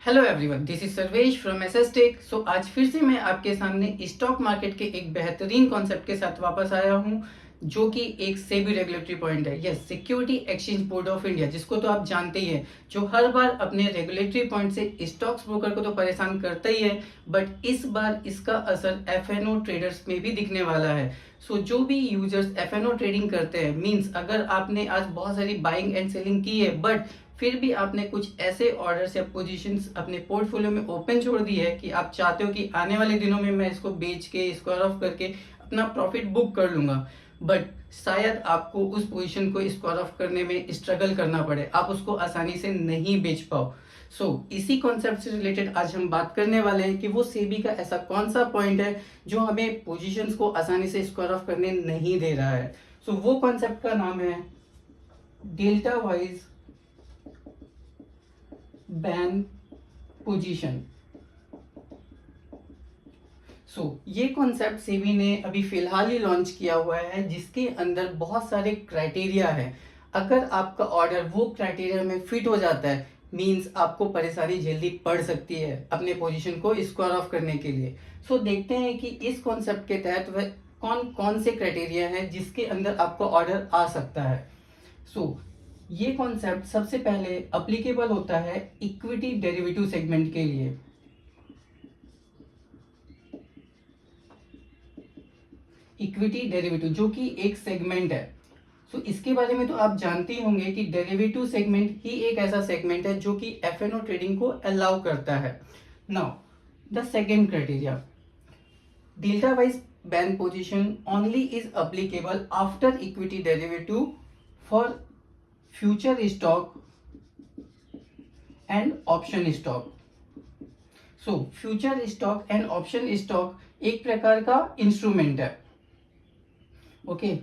Hello everyone, this is Sarvesh from SS tech. So आज फिर से मैं आपके सामने स्टॉक मार्केट के एक बेहतरीन कॉन्सेप्ट के साथ वापस आया हूं, जो कि एक सेबी रेगुलेटरी पॉइंट है। Yes, security exchange board of India, जिसको तो आप जानते ही हैं, जो हर बार अपने रेगुलेटरी पॉइंट से स्टॉक्स ब्रोकर को तो परेशान करता ही है, बट इस बार इसका असर एफएनओ ट्रेडर्स में भी दिखने वाला है। सो जो भी यूजर्स एफएनओ ट्रेडिंग करते हैं, मींस अगर आपने आज बहुत सारी बाइंग एंड सेलिंग की है, बट फिर भी आपने कुछ ऐसे ऑर्डर्स या पोजीशंस अपने पोर्टफोलियो में ओपन छोड़ दी है कि आप चाहते हो कि आने वाले दिनों में मैं इसको बेच के स्क्वायर ऑफ करके अपना प्रॉफिट बुक कर लूंगा, बट शायद आपको उस पोजीशन को स्क्वायर ऑफ करने में स्ट्रगल करना पड़े, आप उसको आसानी से नहीं बेच पाओ। इसी कॉन्सेप्ट से रिलेटेड आज हम बात करने वाले हैं कि वो सेबी का ऐसा कौन सा पॉइंट है जो हमें पोजीशंस को आसानी से स्क्वायर ऑफ करने नहीं दे रहा है। वो कॉन्सेप्ट का नाम है डेल्टा वाइज बैन पोजीशन। ये कॉन्सेप्ट सेबी ने अभी फिलहाल ही लॉन्च किया हुआ है, जिसके अंदर बहुत सारे क्राइटेरिया है। अगर आपका ऑर्डर वो क्राइटेरिया में फिट हो जाता है, मींस आपको परेशानी जल्दी पड़ सकती है अपने पोजीशन को स्क्वायर ऑफ करने के लिए। देखते हैं कि इस कॉन्सेप्ट के तहत वह कौन कौन से क्राइटेरिया है जिसके अंदर आपको ऑर्डर आ सकता है। ये कॉन्सेप्ट सबसे पहले अप्लीकेबल होता है इक्विटी डेरिवेटिव सेगमेंट के लिए। इक्विटी डेरिवेटिव जो कि एक सेगमेंट है। इसके बारे में तो आप जानते ही होंगे कि डेरिवेटिव सेगमेंट ही एक ऐसा सेगमेंट है जो कि एफएनओ ट्रेडिंग को अलाउ करता है। Now the second criteria, delta wise band position only is applicable after equity derivative for future stock and option stock. Future stock and option stock एक प्रकार का इंस्ट्रूमेंट है, ओके,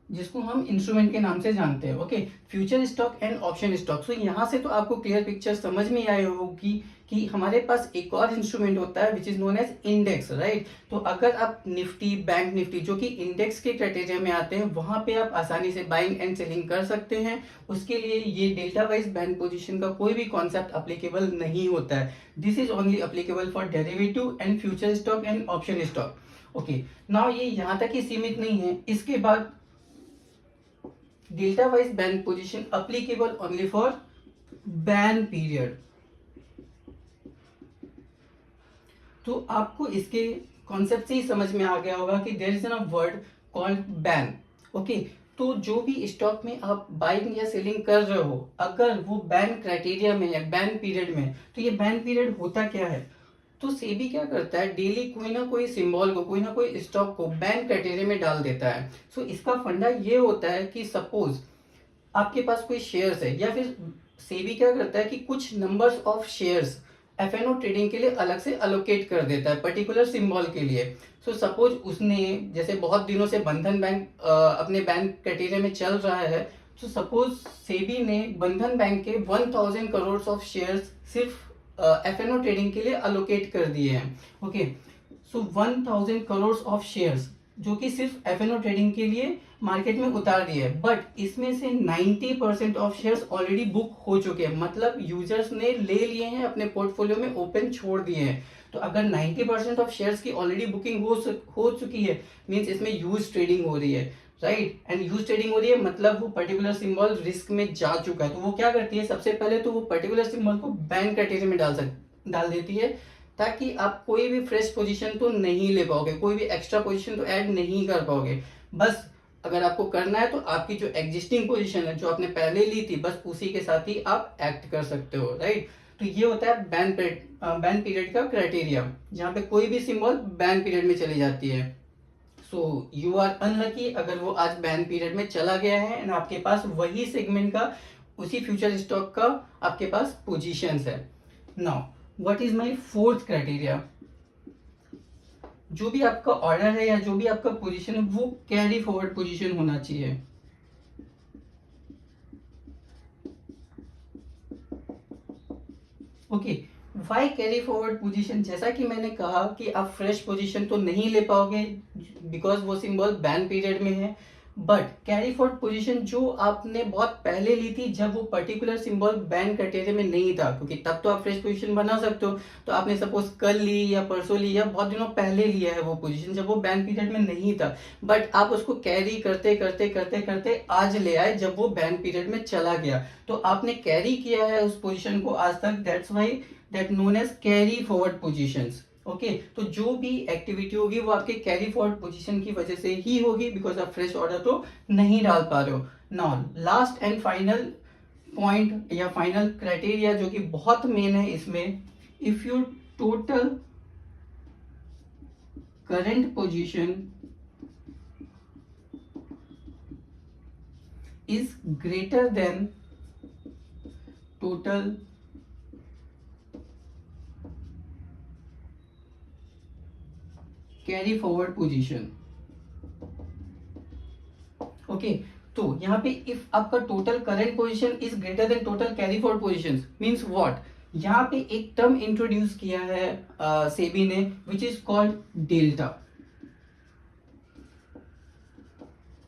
जिसको हम इंस्ट्रूमेंट के नाम से जानते हैं। Okay, future stock and option stock. यहां से तो आपको क्लियर पिक्चर समझ में आई होगी कि हमारे पास एक और इंस्ट्रूमेंट होता है which is known as index, right. तो अगर आप निफ्टी, बैंक निफ्टी, जो कि इंडेक्स के क्राइटेरिया में आते हैं, वहां पे आप आसानी से बाइंग एंड सेलिंग कर सकते हैं। उसके लिए ये डेल्टा वाइज बैंड पोजीशन का कोई भी कॉन्सेप्ट अप्लीकेबल नहीं होता है। This is only applicable for derivative and future stock and option stock. Okay, now ये यहां तक ही सीमित नहीं है। इसके बाद delta wise band position applicable only for ban period. तो आपको इसके कॉन्सेप्ट से ही समझ में आ गया होगा कि there is a word called ban. Okay, तो जो भी स्टॉक में आप बाइंग या सेलिंग कर रहे हो, अगर वो बैन क्राइटेरिया में या बैन पीरियड में, तो ये बैन पीरियड होता क्या है। तो सेबी क्या करता है, डेली कोई ना कोई सिंबल को, कोई ना कोई स्टॉक को बैन क्राइटेरिया में डाल देता है। इसका फंडा ये होता है कि सपोज आपके पास कोई शेयर्स है, या फिर सेबी क्या करता है कि कुछ numbers of shares FNO trading के लिए अलग से अलोकेट कर देता है पर्टिकुलर सिंबल के लिए। सपोज उसने, जैसे बहुत दिनों से बंधन बैंक अपने बैंक क्राइटेरिया में चल रहा है, तो सपोज सेबी ने बंधन बैंक के 1000 करोड़ ऑफ शेयर्स सिर्फ एफएनओ ट्रेडिंग के लिए अलोकेट कर दिए हैं। ओके, 1000 करोड़ ऑफ शेयर्स जो कि सिर्फ एफएनओ ट्रेडिंग के लिए मार्केट में उतार दिए है, बट इसमें से 90% ऑफ शेयर्स ऑलरेडी बुक हो चुके हैं, मतलब यूजर्स ने ले लिए हैं, अपने पोर्टफोलियो में ओपन छोड़ दिए हैं। तो अगर 90% ऑफ शेयर्स की ऑलरेडी बुकिंग हो चुकी है, मींस इसमें यूज ट्रेडिंग हो रही है, राइट। एंड यूज ट्रेडिंग हो रही है मतलब वो पर्टिकुलर सिंबल रिस्क में जा चुका है। तो वो क्या करती है, सबसे पहले तो वो पर्टिकुलर सिंबल को बैन क्राइटेरिया में डाल देती है, ताकि आप कोई भी फ्रेश पोजीशन तो नहीं ले पाओगे, कोई भी एक्स्ट्रा पोजीशन तो ऐड नहीं कर पाओगे। बस अगर आपको करना है तो आपकी जो एग्जिस्टिंग पोजीशन है, जो आपने पहले ली थी, बस उसी के साथ ही आप एक्ट कर सकते हो, राइट। तो ये होता है बैन पीरियड का क्राइटेरिया, जहां पे कोई भी सिंबल बैन पीरियड में चली जाती है। यू आर अनलकी अगर वो आज बैन पीरियड में चला गया है एंड आपके पास वही सेगमेंट का, उसी फ्यूचर स्टॉक का आपके पास पोजीशंस है। Now what is my fourth criteria, जो भी आपका ऑर्डर है या जो भी आपका पोजीशन है, वो कैरी फॉरवर्ड पोजीशन होना चाहिए। Okay, why carry forward position, जैसा कि मैंने कहा कि आप फ्रेश पोजीशन तो नहीं ले पाओगे बिकॉज वो सिंबल बैन पीरियड में है, बट कैरी फॉरवर्ड पोजीशन जो आपने बहुत पहले ली थी जब वो पर्टिकुलर सिंबल बैन क्राइटेरिया में नहीं था, क्योंकि तब तो आप फ्रेश पोजीशन बना सकते हो, तो आपने सपोज कल ली या परसों ली या बहुत दिनों पहले लिया है वो पोजीशन जब वो बैन पीरियड में नहीं था, बट आप उसको कैरी करते करते करते करते आज ले आए जब वो बैन पीरियड में चला गया, तो आपने कैरी किया है उस पोजीशन को आज तक, that's why that known as carry forward positions. Okay, तो जो भी एक्टिविटी होगी वो आपके कैरी फॉरवर्ड पोजीशन की वजह से ही होगी, बिकॉज आप फ्रेश ऑर्डर तो नहीं डाल पा रहे हो। Now last and final point या फाइनल क्राइटेरिया जो कि बहुत मेन है इसमें, if you total current position is greater than total carry forward position। Okay, तो यहाँ पे इफ आपका total current position is greater than total carry forward positions means what, यहाँ पे एक टर्म इंट्रोड्यूस किया है सेबी ने which is called delta.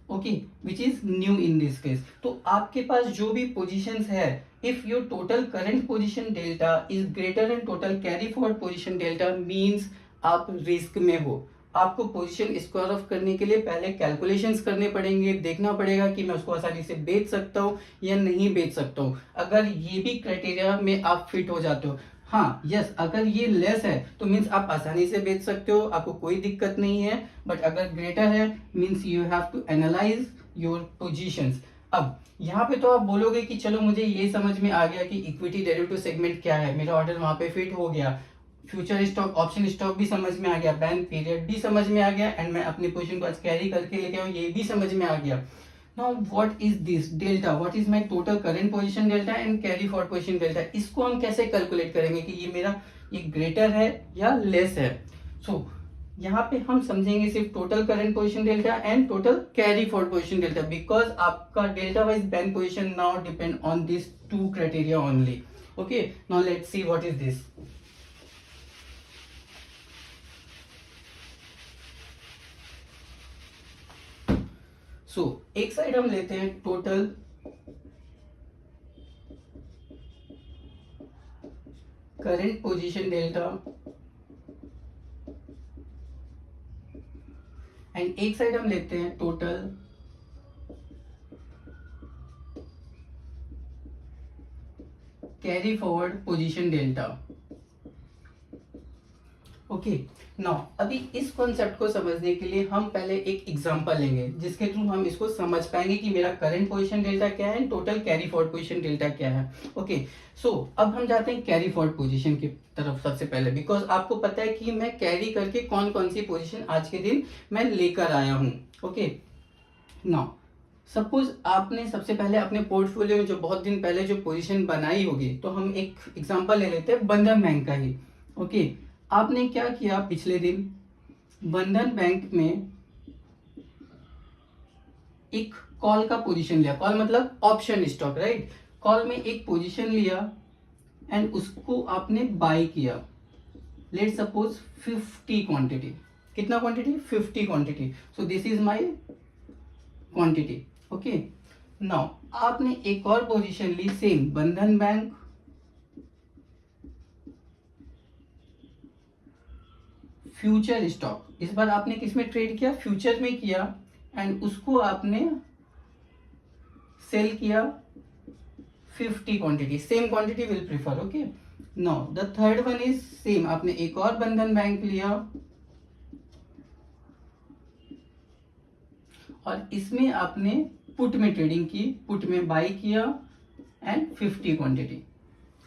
Okay, which is new in this case. तो आपके पास जो भी पोजीशंस है, if your total current position delta is greater than total carry forward position delta means आप रिस्क में हो। आपको पोजीशन स्क्वायर ऑफ करने के लिए पहले कैलकुलेशंस करने पड़ेंगे, देखना पड़ेगा कि मैं उसको आसानी से बेच सकता हूँ या नहीं बेच सकता हूँ। अगर ये भी क्राइटेरिया में आप फिट हो जाते हो, हाँ यस, अगर ये लेस है तो मीन्स आप आसानी से बेच सकते हो, आपको कोई दिक्कत नहीं है, बट अगर ग्रेटर है means you have to analyse your positions. अब यहाँ पे तो आप बोलोगे कि चलो मुझे ये समझ में आ गया कि इक्विटी डेरिवेटिव सेगमेंट क्या है, मेरा ऑर्डर वहां पे फिट हो गया, फ्यूचर स्टॉक ऑप्शन स्टॉक भी समझ में आ गया, बैन पीरियड भी समझ में आ गया, एंड मैं अपनी पोजीशन को आज कैरी करके लेके आऊँ ये भी समझ में आ गया। Now what is this delta? What is my total current position delta and carry forward position delta? इसको हम कैसे कैलकुलेट करेंगे कि ये मेरा ये ग्रेटर है या लेस है। सो यहाँ पे हम समझेंगे सिर्फ total current position delta and total carry forward position delta, because आपका delta wise band position now depend on this two criteria only. Okay, now let's see what is this. So एक side हम लेते हैं total current position delta and एक side हम लेते हैं total carry forward position delta. Okay, now अभी इस कॉन्सेप्ट को समझने के लिए हम पहले एक एग्जांपल लेंगे जिसके थ्रू हम इसको समझ पाएंगे कि मेरा करंट पोजीशन डेल्टा क्या है, total carry forward position delta क्या है। ओके, सो अब हम जाते हैं कैरी फॉरवर्ड पोजीशन की तरफ सबसे पहले, बिकॉज आपको पता है कि मैं कैरी करके कौन कौन सी पोजीशन आज के दिन मैं लेकर आया हूँ। ओके, नाउ सपोज आपने सबसे पहले अपने पोर्टफोलियो में जो बहुत दिन पहले जो पोजीशन बनाई होगी, तो हम एक एग्जांपल ले लेते हैं बंधन बैंक का ही। ओके, आपने क्या किया, पिछले दिन बंधन बैंक में एक कॉल का पोजीशन लिया, कॉल मतलब ऑप्शन स्टॉक, राइट। कॉल में एक पोजीशन लिया एंड उसको आपने बाय किया, लेट सपोज 50 क्वांटिटी। कितना quantity? 50 quantity. So this is my quantity. Okay, now आपने एक और पोजीशन ली सेम बंधन बैंक, फ्यूचर स्टॉक। इस बार आपने किस में ट्रेड किया? फ्यूचर में किया, एंड उसको आपने सेल किया 50 quantity, same quantity will prefer. Okay, now the third one is same, आपने एक और बंधन बैंक लिया और इसमें आपने पुट में ट्रेडिंग की, पुट में बाय किया एंड 50 क्वांटिटी।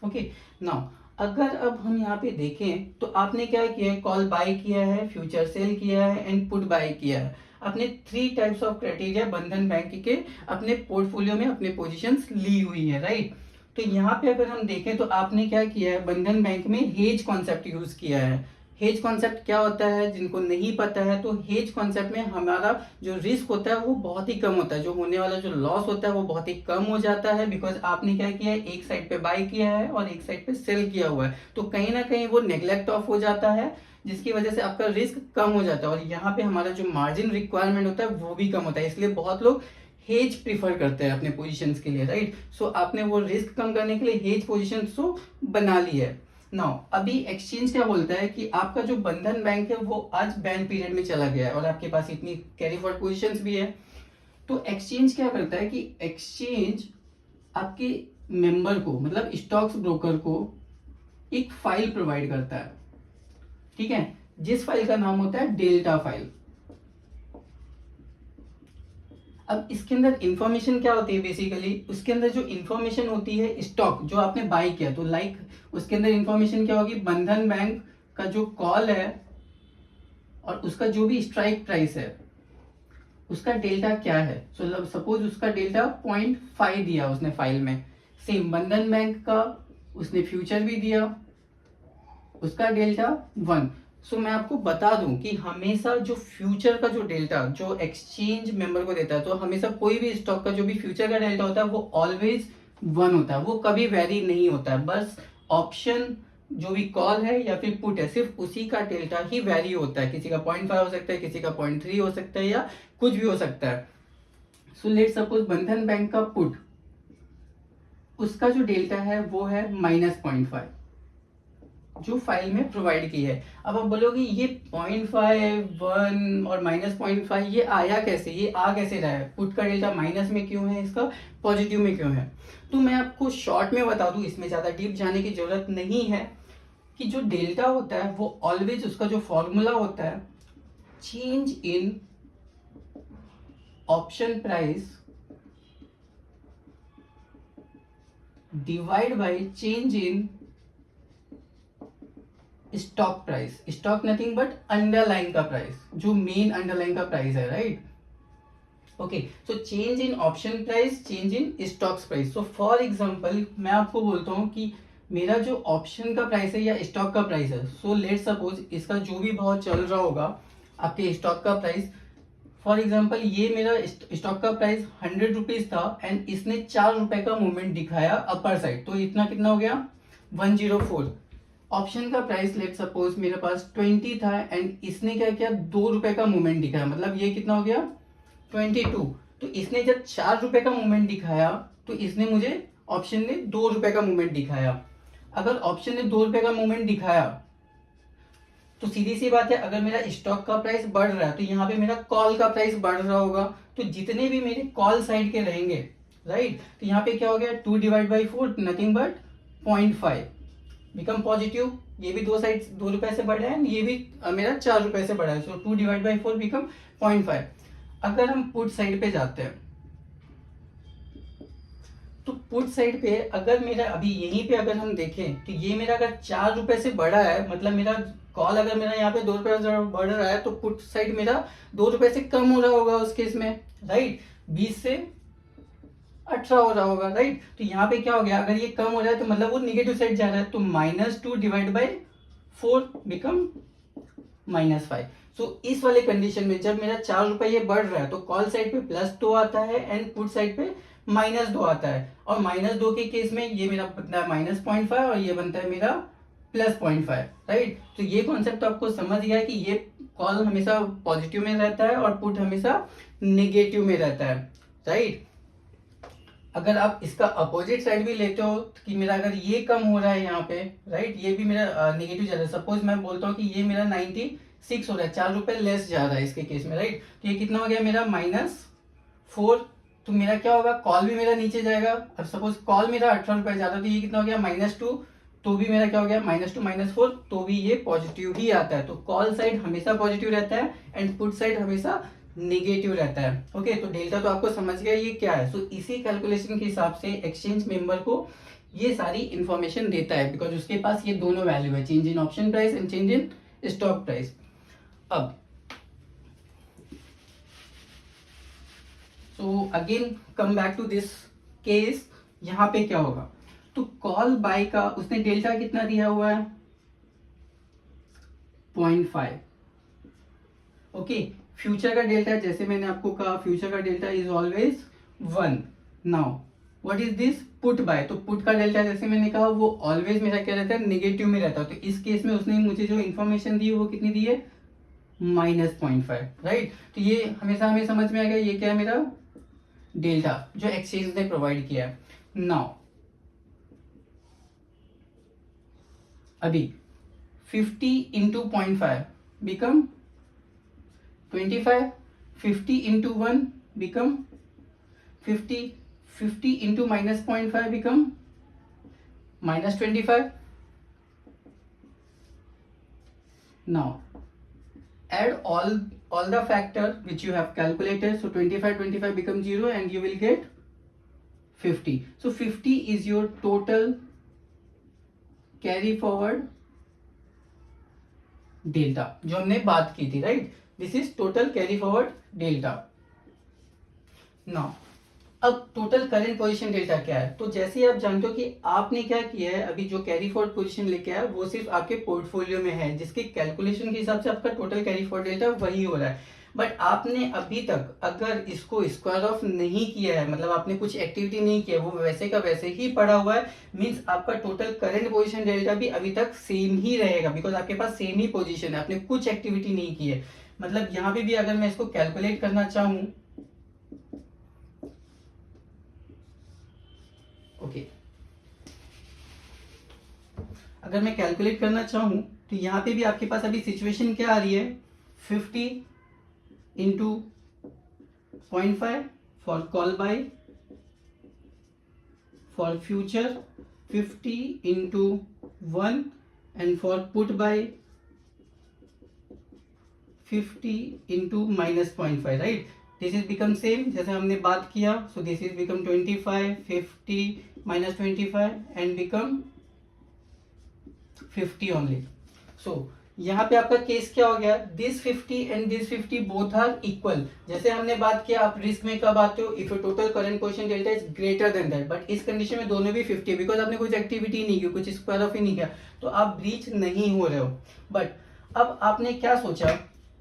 ओके, नाउ अगर अब हम यहाँ पे देखें तो आपने क्या किया है, कॉल बाय किया है, फ्यूचर सेल किया है एंड पुट बाय किया है। आपने 3 टाइप्स ऑफ क्राइटेरिया बंधन बैंक के अपने पोर्टफोलियो में अपने पोजीशंस ली हुई है, राइट। तो यहाँ पे अगर हम देखें तो आपने क्या किया है, बंधन बैंक में हेज कॉन्सेप्ट यूज किया है। हेज कॉन्सेप्ट क्या होता है, जिनको नहीं पता है, तो हेज कॉन्सेप्ट में हमारा जो रिस्क होता है वो बहुत ही कम होता है, जो होने वाला जो लॉस होता है वो बहुत ही कम हो जाता है, बिकॉज आपने क्या किया है, एक साइड पे बाय किया है और एक साइड पे सेल किया हुआ है, तो कहीं ना कहीं वो नेग्लेक्ट ऑफ हो जाता है जिसकी वजह से आपका रिस्क कम हो जाता है और यहाँ पे हमारा जो मार्जिन रिक्वायरमेंट होता है वो भी कम होता है, इसलिए बहुत लोग हेज प्रीफर करते हैं अपने पोजीशंस के लिए, राइट। सो आपने वो रिस्क कम करने के लिए हेज पोजीशंस तो बना ली है। नाउ अभी एक्सचेंज क्या बोलता है कि आपका जो बंधन बैंक है वो आज बैन पीरियड में चला गया है और आपके पास इतनी कैरी फॉरवर्ड पोजीशंस भी है। तो एक्सचेंज क्या करता है कि एक्सचेंज आपके मेंबर को, मतलब स्टॉक्स ब्रोकर को, एक फाइल प्रोवाइड करता है, ठीक है, जिस फाइल का नाम होता है डेल्टा फाइल। अब इसके अंदर इंफॉर्मेशन क्या होती है, बेसिकली उसके अंदर जो इंफॉर्मेशन होती है स्टॉक जो आपने बाई किया, तो लाइक उसके अंदर इंफॉर्मेशन क्या होगी, बंधन बैंक का जो कॉल है और उसका जो भी स्ट्राइक प्राइस है उसका डेल्टा क्या है। सो सपोज उसका डेल्टा 0.5 दिया उसने फाइल में, सेम बंधन बैंक का उसने फ्यूचर भी दिया, उसका डेल्टा 1। सो मैं आपको बता दूं कि हमेशा जो फ्यूचर का जो डेल्टा जो एक्सचेंज मेंबर को देता है, तो हमेशा कोई भी स्टॉक का जो भी फ्यूचर का डेल्टा होता है वो ऑलवेज 1 होता है, वो कभी वेरी नहीं होता है। बस ऑप्शन जो भी कॉल है या फिर पुट है, सिर्फ उसी का डेल्टा ही वेरी होता है। किसी का 0.5 हो सकता है, किसी का 0.3 हो सकता है या कुछ भी हो सकता है। सो लेट सपोज बंधन बैंक का पुट, उसका जो डेल्टा है वो है -0.5 जो फाइल में प्रोवाइड की है। अब आप बोलोगे ये 0.5, 1 और -0.5 ये आया कैसे, ये आ कैसे रहा है, पुट का डेल्टा माइनस में क्यों है, इसका पॉजिटिव में क्यों है। तो मैं आपको शॉर्ट में बता दूं, इसमें ज़्यादा डीप जाने की जरूरत नहीं है, कि जो डेल्टा होता है वो ऑलवेज उसका जो फॉर्मूला होता है change in option price divide by change in stock price. Stock nothing but underline का प्राइस, जो मेन अंडरलाइन का प्राइस है, right. Okay, so change in option price, change in stocks price. So for example मैं आपको बोलता हूँ कि मेरा जो ऑप्शन का प्राइस है या स्टॉक का प्राइस है, सो लेट सपोज इसका जो भी भाव चल रहा होगा आपके स्टॉक का प्राइस, फॉर एग्जाम्पल ये मेरा स्टॉक का प्राइस 100 रुपीज था एंड इसने 4 रुपए का मूवमेंट दिखाया अपर साइड, तो इतना कितना हो गया 104। ऑप्शन का प्राइस लेट सपोज मेरे पास 20 था एंड इसने क्या किया 2 रुपए का मूवमेंट दिखाया, मतलब ये कितना हो गया 22। तो इसने जब 4 रुपए का मूवमेंट दिखाया तो इसने मुझे ऑप्शन ने 2 रुपए का मूवमेंट दिखाया। अगर ऑप्शन ने 2 रुपए का मूवमेंट दिखाया तो सीधी सी बात है, अगर मेरा स्टॉक का प्राइस बढ़ रहा है तो यहाँ पे मेरा कॉल का प्राइस बढ़ रहा होगा, तो जितने भी मेरे कॉल साइड के रहेंगे, राइट, तो यहाँ पे क्या हो गया 2 divide by 4 nothing but 0.5 become positive. ये भी दो साइड 2 रुपए से बढ़ा है, ये भी मेरा 4 रुपए से बढ़ा है, सो 2 डिवाइड बाई 4 बिकम 0.5। अगर हम पुट साइड पे जाते हैं तो पुट साइड पे अगर मेरा अभी यहीं पे अगर हम देखें तो ये मेरा अगर 4 रुपए से बढ़ा है, मतलब मेरा कॉल अगर मेरा यहाँ पे 2 रुपए से बढ़ रहा है, तो पुट साइड मेरा 2 रुपए से कम हो रहा होगा उस केस में, राइट, 20 से 18 हो रहा होगा, राइट। तो यहाँ पे क्या हो गया, अगर ये कम हो रहा है तो मतलब वो निगेटिव साइड जा रहा है, तो -2 डिवाइड बाई 4 बिकम -5। सो इस वाले कंडीशन में जब मेरा 4 रुपए ये बढ़ रहा है तो कॉल साइड पे +2 आता है एंड पुट साइड पे -2 आता है, और -2 के केस में ये मेरा बनता है -0.5 और ये बनता है मेरा +0.5, राइट। तो ये कॉन्सेप्ट तो आपको समझ गया कि ये कॉल हमेशा पॉजिटिव में रहता है और पुट हमेशा नेगेटिव में रहता है, राइट। अगर आप इसका अपोजिट साइड भी लेते हो कि मेरा अगर ये कम हो रहा है यहाँ पे, राइट, ये भी मेरा नेगेटिव जा रहा है, सपोज मैं बोलता हूँ कि ये मेरा 96 हो रहा है, 4 रुपए लेस जा रहा है इसके केस में, राइट, तो ये कितना हो गया मेरा -4। तो मेरा क्या होगा, कॉल भी मेरा नीचे जाएगा। अब सपोज कॉल मेरा 18 रुपए जा रहा है तो ये कितना हो गया -2, तो भी मेरा क्या हो गया -2 -4, तो भी ये पॉजिटिव ही आता है। तो कॉल साइड हमेशा पॉजिटिव रहता है एंड पुट साइड हमेशा नेगेटिव रहता है। ओके, तो डेल्टा तो आपको समझ गया ये क्या है। सो इसी कैलकुलेशन के हिसाब से एक्सचेंज मेंबर को ये सारी इंफॉर्मेशन देता है, बिकॉज उसके पास ये दोनों वैल्यू है, change in option price and change in stock price. अब so again come back to this case, यहाँ पे क्या होगा, तो कॉल बाय का उसने डेल्टा कितना दिया हुआ है 0.5। ओके, फ्यूचर का डेल्टा जैसे मैंने आपको कहा फ्यूचर का delta is always 1। Now what is this, put buy. तो पुट का डेल्टा जैसे मैंने कहा वो ऑलवेज मेरा क्या रहता है, नेगेटिव में रहता है। तो इस केस में उसने मुझे जो इन्फॉर्मेशन दी वो कितनी दी है, -0.5, राइट। तो ये हमेशा हमें समझ में आ गया, ये क्या है मेरा डेल्टा जो एक्सचेंज ने प्रोवाइड किया है। नाउ अभी 50 into 0.5 become 25, 50 into 1 become 50, 50 into -0.5 become -25. Now add all the factor which you have calculated. So 25 becomes 0 and you will get 50. So 50 is your total carry forward delta जो हमने बात की थी, right. This is total carry forward delta. Now अब total current position delta क्या है, तो जैसे आप जानते हो कि आपने क्या किया है, अभी जो कैरी फॉरवर्ड पोजीशन लेके आया वो सिर्फ आपके पोर्टफोलियो में है, जिसके कैलकुलेशन के हिसाब से आपका टोटल कैरी फॉरवर्ड डेल्टा वही हो रहा है। बट आपने अभी तक अगर इसको स्क्वायर ऑफ नहीं किया है, मतलब आपने कुछ एक्टिविटी नहीं किया, वो वैसे का वैसे ही पड़ा हुआ है, मींस आपका टोटल करंट पोजीशन डेल्टा भी अभी तक सेम ही रहेगा, बिकॉज आपके पास सेम ही पोजीशन है, आपने कुछ एक्टिविटी नहीं की है। मतलब यहाँ पे भी अगर मैं इसको कैलकुलेट करना चाहूं, ओके, अगर मैं कैलकुलेट करना चाहूं तो यहाँ पे भी आपके पास अभी सिचुएशन क्या आ रही है, 50 into 0.5 for call buy, for future 50 into 1 and for put buy 50 into -0.5, right. This is become same जैसे हमने बात किया। So this is become 25, 50 -25 and become 50 only. So यहाँ पे आपका केस क्या हो गया, this 50 and this 50 both are equal. जैसे हमने बात किया आप रिस्क में कब आते हो, if your total current position delta is greater than that, but इस कंडीशन में दोनों भी 50 है, बिकॉज आपने कुछ एक्टिविटी नहीं की, कुछ स्क्वायर ऑफ ही नहीं किया, तो आप ब्रीच नहीं हो रहे हो। बट अब आपने क्या सोचा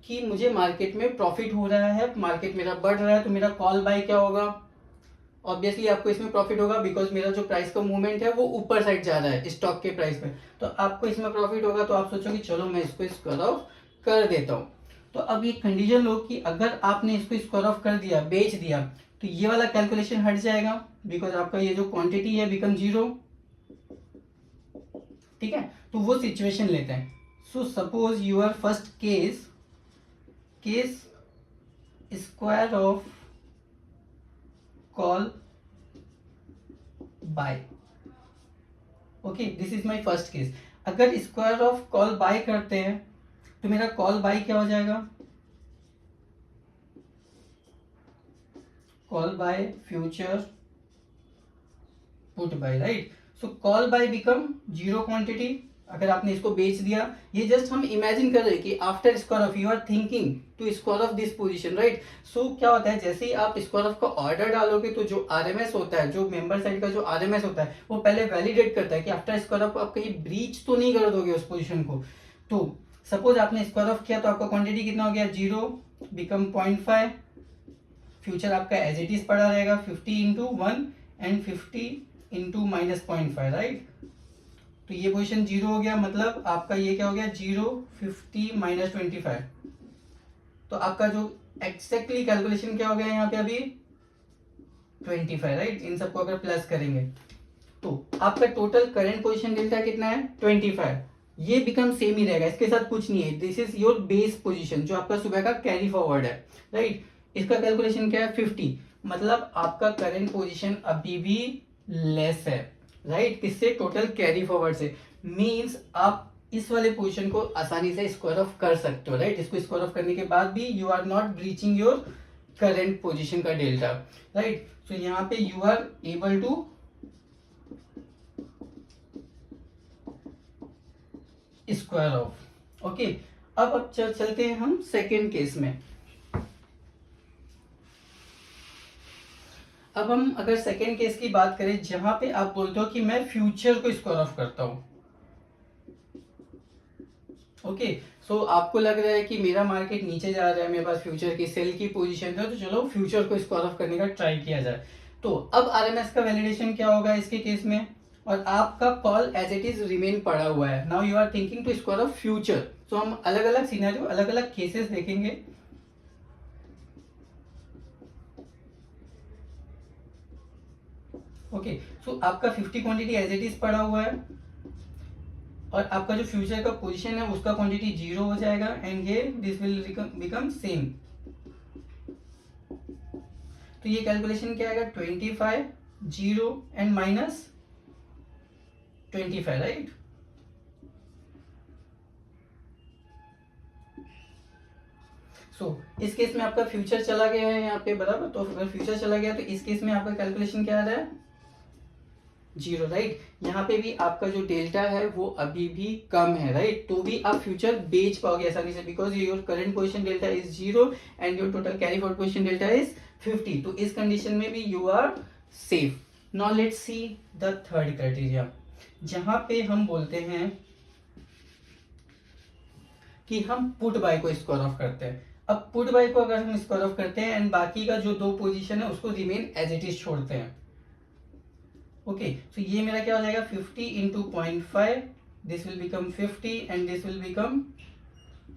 कि मुझे मार्केट में प्रॉफिट हो रहा है, मार्केट मेरा बढ़ रहा है, तो मेरा कॉल बाय क्या होगा, ऑब्वियसली आपको इसमें प्रॉफिट होगा, बिकॉज मेरा जो प्राइस का मूवमेंट है वो ऊपर साइड जा रहा है स्टॉक के प्राइस में, तो आपको इसमें प्रॉफिट होगा। तो आप सोचोगे चलो मैं इसको स्क्वायर ऑफ कर देता हूँ। तो अब ये कंडीशन लो कि अगर आपने इसको स्क्वायर ऑफ कर दिया, बेच दिया, तो ये वाला कैलकुलेशन हट जाएगा, बिकॉज आपका ये जो क्वांटिटी है बिकम 0, ठीक है। तो वो सिचुएशन लेते हैं। So suppose your first case square off call buy, okay, this is my first case. अगर स्क्वायर ऑफ कॉल बाय करते हैं तो मेरा कॉल बाय क्या हो जाएगा, call buy future put buy, right. So call buy become 0 quantity. अगर आपने इसको बेच दिया, ये जस्ट हम इमेजिन कर रहे हैं कि after square off you are thinking to square off this position, right. So क्या होता है, जैसे ही आप स्क्वायर ऑफ का ऑर्डर डालोगे तो जो आरएमएस होता है, जो मेंबर साइड का जो आरएमएस होता है, वो पहले वैलिडेट करता है कि आफ्टर स्क्वायर ऑफ आप कहीं ब्रीच तो नहीं कर दोगे उस पोजीशन को। तो सपोज आपने स्क्वायर ऑफ किया तो आपका क्वांटिटी कितना हो गया, 0 बिकम 0.5, फ्यूचर आपका एज इट इज पड़ा रहेगा 50 इंटू 1 एंड 50 इंटू -0.5, राइट। तो ये पोजीशन 0 हो गया, मतलब आपका ये क्या हो गया, 0, 50 -25। तो आपका जो एक्जैक्टली कैलकुलेशन क्या हो गया यहाँ पे अभी 25, राइट। इन सबको अगर प्लस करेंगे तो आपका टोटल करंट पोजीशन डेल्टा कितना है, 25। ये बिकम सेम ही रहेगा, इसके साथ कुछ नहीं है। This is your base position जो आपका सुबह का कैरी फॉरवर्ड है, राइट। इसका कैलकुलेशन क्या है, 50, मतलब आपका करंट पोजीशन अभी भी लेस है, राइट। किससे, टोटल कैरी फॉरवर्ड से। मींस आप इस वाले पोजीशन को आसानी से स्क्वायर ऑफ कर सकते हो, राइट। इसको स्क्वायर ऑफ करने के बाद भी you are not breaching your current position का डेल्टा, राइट। सो यहाँ पे you are able to square off, okay. अब चलते हैं हम सेकेंड केस में। अब हम अगर सेकेंड केस की बात करें जहां पे आप बोलते हो कि मैं फ्यूचर को स्क्वायर ऑफ करता हूं, ओके। सो आपको लग रहा है कि मेरा मार्केट नीचे जा रहा है, मेरे पास फ्यूचर की सेल की पोजीशन है, तो चलो फ्यूचर को स्क्वायर ऑफ करने का ट्राई किया जाए। तो अब RMS का वैलिडेशन क्या होगा इसके केस में, और आपका call as it is remain पड़ा हुआ है। Now you are thinking to square off future. तो हम अलग अलग सिनेरियो, अलग अलग केसेस देखेंगे। ओके, सो आपका 50 क्वांटिटी एज इट इज पड़ा हुआ है, और आपका जो फ्यूचर का पोजीशन है उसका क्वांटिटी 0 हो जाएगा, एंड ये दिस विल बिकम सेम। तो ये कैलकुलेशन क्या आएगा, 25 0 एंड माइनस 25, राइट। सो इस केस में आपका फ्यूचर चला गया है यहाँ पे बराबर। तो अगर फ्यूचर चला गया तो इस केस में आपका कैलकुलेशन क्या आ रहा है, 0, राइट। यहाँ पे भी आपका जो डेल्टा है वो अभी भी कम है, राइट। तो भी आप फ्यूचर बेच पाओगे आसानी से, because your current position delta is 0 and your total carry forward position delta is 50। तो इस कंडीशन में भी you are safe. Now let's see the third criteria, जहां पे हम बोलते हैं कि हम पुट बाय को स्क्वायर ऑफ करते हैं। अब पुट बाय को अगर हम स्क्वायर ऑफ करते हैं एंड बाकी का जो दो पोजीशन है उसको रिमेन एज इट इज छोड़ते हैं, ओके, तो ये मेरा क्या हो जाएगा, 50 into 0.5, this will become 50 and this will become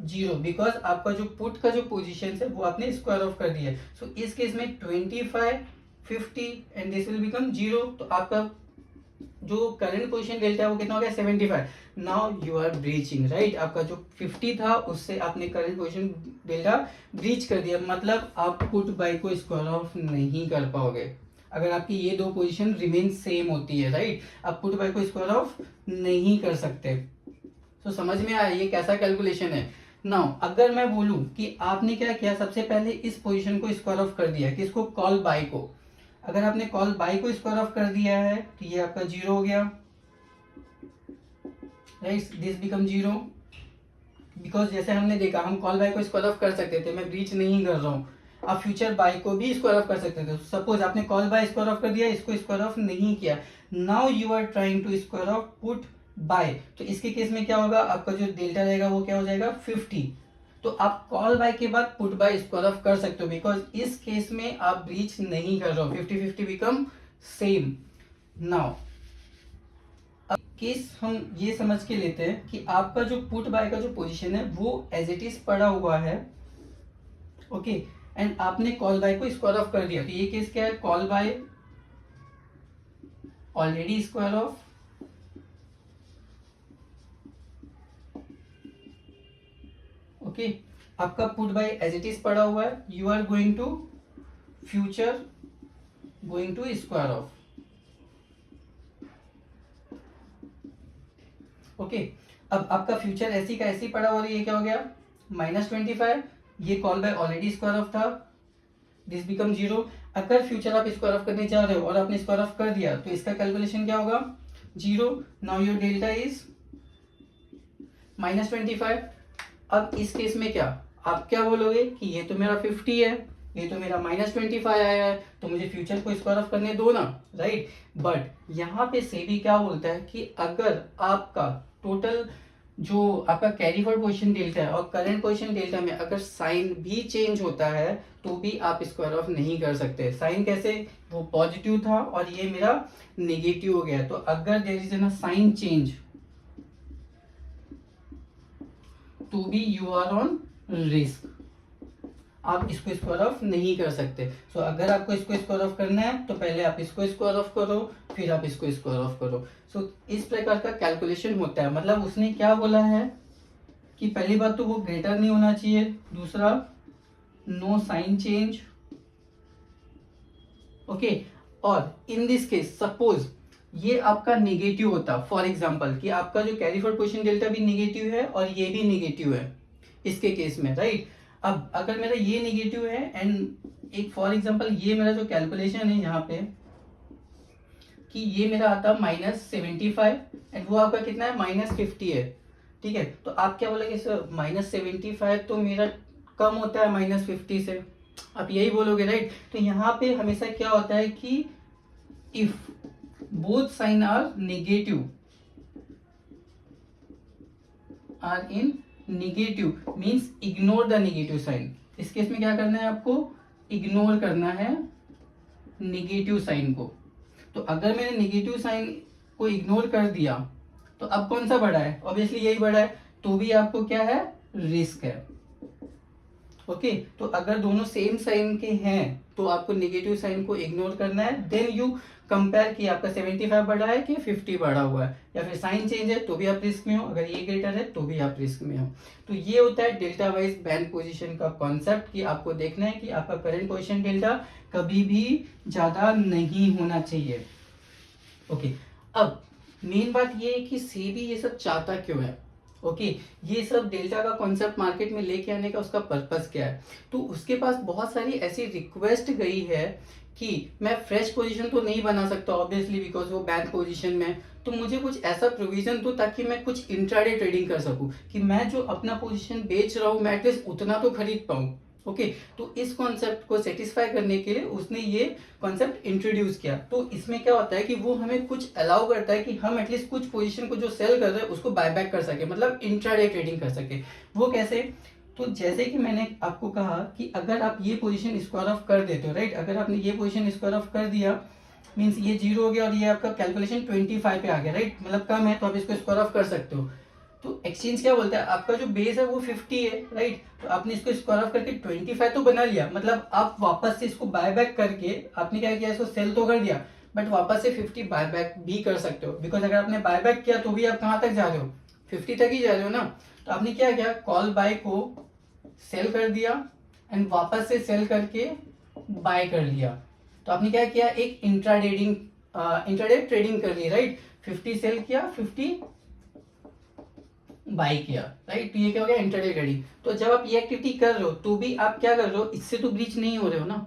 0, because आपका जो पुट का जो पोजीशन है वो आपने स्क्वायर ऑफ कर दिया है। सो इस केस में 25 50 एंड दिस विल बिकम 0। तो आपका जो करंट पोजीशन डेल्टा है वो कितना हो गया, 75। Now you are breaching, right. आपका जो 50 था उससे आपने करंट पोजीशन डेल्टा ब्रीच कर दिया, मतलब आप पुट बाय को स्क्वायर ऑफ नहीं कर पाओगे अगर आपकी ये दो पोजीशन रिमेन सेम होती है, राइट। आप पुट बाय को स्क्वायर ऑफ नहीं कर सकते। तो समझ में आया ये कैसा कैलकुलेशन है। नाउ अगर मैं बोलूं कि आपने क्या किया, सबसे पहले इस पोजीशन को स्क्वायर ऑफ कर दिया, किसको, कॉल बाय को। अगर आपने कॉल बाय को स्क्वायर ऑफ कर दिया है तो ये आपका 0 हो गया, राइट। दिस बिकम 0, बिकॉज जैसे हमने देखा हम कॉल बाय को स्क्वायर ऑफ कर सकते थे, मैं ब्रीच नहीं कर रहा हूं। आप फ्यूचर बाय को भी स्क्वायर ऑफ कर सकते थे। सपोज आपने कॉल बाय स्क्वायर ऑफ कर दिया, इसको स्क्वायर ऑफ नहीं किया। Now you are trying to square off put buy, तो इसके केस में क्या होगा, आपका जो डेल्टा रहेगा वो क्या हो जाएगा, 50। तो आप कॉल बाय के बाद पुट बाय स्क्वायर ऑफ कर सकते हो, बिकॉज इस केस में आप ब्रीच नहीं कर रहे हो, 50-50 बिकम सेम। नाउ केस हम ये समझ के लेते हैं कि आपका जो पुट बाय का जो पोजीशन है वो एज इट इज पड़ा हुआ है, ओके, एंड आपने कॉल बाय को स्क्वायर ऑफ कर दिया। तो ये केस क्या है, call buy already square off, okay, आपका put buy as it is पड़ा हुआ है, you are going to future going to square off, okay. अब आपका फ्यूचर ऐसी का ऐसी पड़ा हुआ है, ये क्या हो गया, -25, ये call buy already square off था, दिस बिकम 0। अगर फ्यूचर आप स्क्वायर ऑफ करने जा रहे हो और आपने स्क्वायर ऑफ कर दिया तो इसका कैलकुलेशन क्या होगा, 0। Now your delta is -25। अब इस केस में क्या, आप क्या बोलोगे कि ये तो मेरा 50 है, ये तो मेरा -25 आया है, तो मुझे फ्यूचर को स्क्वायर ऑफ करने दो ना, राइट। बट यहाँ पे सेबी क्या बोलता है कि अगर आपका टोटल जो आपका कैरी फॉरवर्ड पोजीशन डेल्टा है और करंट पोजीशन डेल्टा में अगर साइन भी चेंज होता है तो भी आप स्क्वायर ऑफ नहीं कर सकते। साइन कैसे, वो पॉजिटिव था और ये मेरा नेगेटिव हो गया, तो अगर there is an sign change तो भी यू आर ऑन रिस्क, आप इसको स्क्वायर ऑफ नहीं कर सकते। सो अगर आपको इसको स्क्वायर ऑफ करना है तो पहले आप इसको स्क्वायर ऑफ करो, फिर आप इसको स्क्वायर ऑफ करो। सो इस प्रकार का कैलकुलेशन होता है। मतलब उसने क्या बोला है कि पहली बात तो वो ग्रेटर नहीं होना चाहिए, दूसरा नो साइन चेंज, ओके। और इन दिस केस सपोज ये आपका नेगेटिव होता, फॉर एग्जांपल कि आपका जो कैरी फॉरवर्ड पोजीशन डेल्टा भी नेगेटिव है और ये भी नेगेटिव है इसके केस में, राइट। अब अगर मेरा ये नेगेटिव है एंड एक फॉर एग्जांपल ये मेरा जो कैलकुलेशन है यहाँ पे कि ये मेरा आता है -75 एंड वो आपका कितना है, -50 है, ठीक है। तो आप क्या बोलोगे सर, -75 तो मेरा कम होता है -50 से, आप यही बोलोगे, राइट। तो यहाँ पे हमेशा क्या होता है कि if both sign are negative, are in negative means ignore the negative sign. इस केस में क्या करना है आपको, इग्नोर करना है निगेटिव साइन को। तो अगर मैंने निगेटिव साइन को इग्नोर कर दिया तो अब कौन सा बड़ा है, ऑब्वियसली यही बड़ा है, तो भी आपको क्या है, रिस्क है। ओके तो अगर दोनों सेम साइन के हैं तो आपको नेगेटिव साइन को इग्नोर करना है। देन यू कंपेयर कि आपका 75 बड़ा है कि 50 बड़ा हुआ है, या फिर साइन चेंज है तो भी आप रिस्क में हो, अगर ये ग्रेटर है तो भी आप रिस्क में हो। तो ये होता है डेल्टा वाइज बैंड पोजीशन का कॉन्सेप्ट, कि आपको देखना है कि आपका करंट पोजीशन डेल्टा कभी भी ज्यादा नहीं होना चाहिए। ओके अब मेन बात ये है कि सेबी ये सब चाहता क्यों है। ओके ये सब डेल्टा का कॉन्सेप्ट मार्केट में लेके आने का उसका पर्पस क्या है, तो उसके पास बहुत सारी ऐसी रिक्वेस्ट गई है कि मैं फ्रेश पोजीशन तो नहीं बना सकता ऑब्वियसली बिकॉज वो बैन पोजीशन में, तो मुझे कुछ ऐसा प्रोविजन दो ताकि मैं कुछ इंट्राडे ट्रेडिंग कर सकूं, कि मैं जो अपना पोजीशन बेच रहा हूं मैं एटलीस्ट उतना तो खरीद पाऊं। ओके तो इस कॉन्सेप्ट को सेटिस्फाई करने के लिए उसने ये कॉन्सेप्ट इंट्रोड्यूस किया। तो इसमें क्या होता है कि वो हमें कुछ अलाउ करता है कि हम एटलीस्ट कुछ पोजीशन को जो सेल कर रहे हैं उसको बाय बैक कर सके, मतलब इंट्राडे ट्रेडिंग कर सके। वो कैसे, तो जैसे कि मैंने आपको कहा कि अगर आप ये पोजीशन स्क्वायर ऑफ कर देते हो, राइट, अगर आपने ये पोजीशन स्क्वायर ऑफ कर दिया मीन्स ये 0 हो गया और ये आपका कैलकुलेशन 25 पे आ गया, राइट, मतलब कम है तो आप इसको स्क्वायर ऑफ कर सकते हो। तो एक्सचेंज क्या बोलता है, आपका जो बेस है वो 50 है, राइट, तो आपने इसको स्क्वायर ऑफ करके 25 तो बना लिया, मतलब आप वापस से इसको बाय बैक करके आपने क्या किया, इसको सेल तो कर दिया बट वापस से 50 बाय बैक भी कर सकते हो, बिकॉज अगर आपने बाय बैक किया तो भी आप कहाँ तक जा रहे हो, 50 तक ही जा रहे हो ना। तो आपने क्या किया, कॉल बाय को सेल कर दिया एंड वापस से सेल करके बाय कर लिया। तो आपने क्या किया, एक इंट्राडे ट्रेडिंग कर ली, राइट, 50 सेल किया 50 बाय किया, राइट, तो ये क्या हो गया, इंट्राडे ट्रेडिंग। तो जब आप ये एक्टिविटी कर रहे हो तो भी आप क्या कर रहे हो, इससे तो ब्रीच नहीं हो रहे हो ना,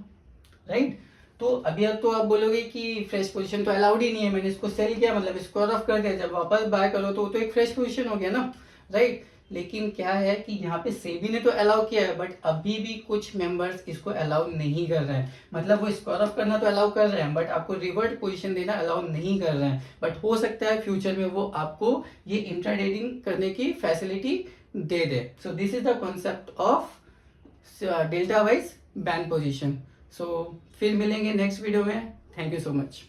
राइट। तो अभी अब तो आप बोलोगे कि फ्रेश पोजीशन तो अलाउड ही नहीं है, मैंने इसको सेल किया मतलब स्क्वायर ऑफ कर दिया, जब वापस बाय करो तो वो तो एक फ्रेश पोजीशन हो गया ना, राइट। लेकिन क्या है कि यहाँ पे सेबी ने तो अलाउ किया है बट अभी भी कुछ मेंबर्स इसको अलाउ नहीं कर रहे हैं, मतलब वो स्क्वायर ऑफ करना तो अलाउ कर रहे हैं बट आपको रिवर्ट पोजीशन देना अलाउ नहीं कर रहे हैं। बट हो सकता है फ्यूचर में वो आपको ये इंट्राडेटिंग करने की फैसिलिटी दे दे। So this is the concept of delta wise band position. So फिर मिलेंगे नेक्स्ट वीडियो में, थैंक यू सो मच।